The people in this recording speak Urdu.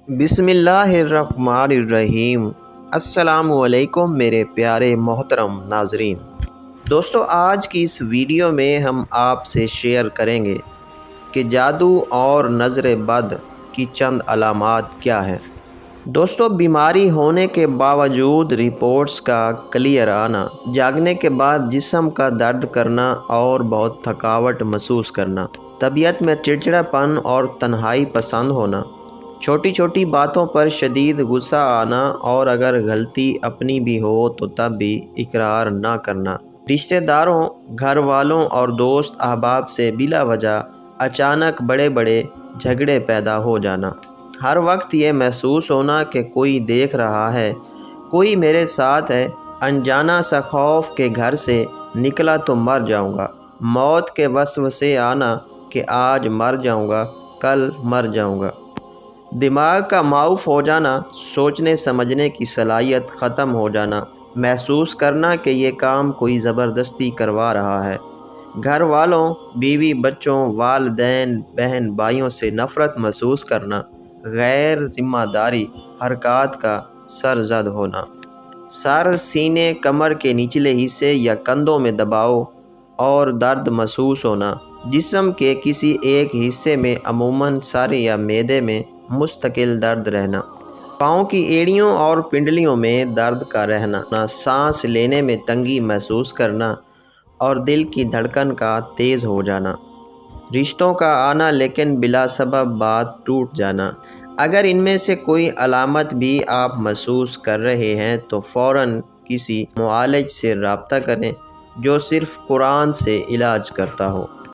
بسم اللہ الرحمن الرحیم۔ السلام علیکم میرے پیارے محترم ناظرین۔ دوستو، آج کی اس ویڈیو میں ہم آپ سے شیئر کریں گے کہ جادو اور نظر بد کی چند علامات کیا ہیں۔ دوستو، بیماری ہونے کے باوجود رپورٹس کا کلیئر آنا، جاگنے کے بعد جسم کا درد کرنا اور بہت تھکاوٹ محسوس کرنا، طبیعت میں چڑچڑا پن اور تنہائی پسند ہونا، چھوٹی چھوٹی باتوں پر شدید غصہ آنا، اور اگر غلطی اپنی بھی ہو تو تب بھی اقرار نہ کرنا، رشتہ داروں، گھر والوں اور دوست احباب سے بلا وجہ اچانک بڑے بڑے جھگڑے پیدا ہو جانا، ہر وقت یہ محسوس ہونا کہ کوئی دیکھ رہا ہے، کوئی میرے ساتھ ہے، انجانا سا خوف کہ گھر سے نکلا تو مر جاؤں گا، موت کے وسوسے آنا کہ آج مر جاؤں گا، کل مر جاؤں گا، دماغ کا معاف ہو جانا، سوچنے سمجھنے کی صلاحیت ختم ہو جانا، محسوس کرنا کہ یہ کام کوئی زبردستی کروا رہا ہے، گھر والوں، بیوی بچوں، والدین، بہن بھائیوں سے نفرت محسوس کرنا، غیر ذمہ داری حرکات کا سر زد ہونا، سر، سینے، کمر کے نچلے حصے یا کندھوں میں دباؤ اور درد محسوس ہونا، جسم کے کسی ایک حصے میں عموماً سر یا معدے میں مستقل درد رہنا، پاؤں کی ایڑیوں اور پنڈلیوں میں درد کا رہنا، سانس لینے میں تنگی محسوس کرنا اور دل کی دھڑکن کا تیز ہو جانا، رشتوں کا آنا لیکن بلا سبب بات ٹوٹ جانا۔ اگر ان میں سے کوئی علامت بھی آپ محسوس کر رہے ہیں تو فوراً کسی معالج سے رابطہ کریں جو صرف قرآن سے علاج کرتا ہو۔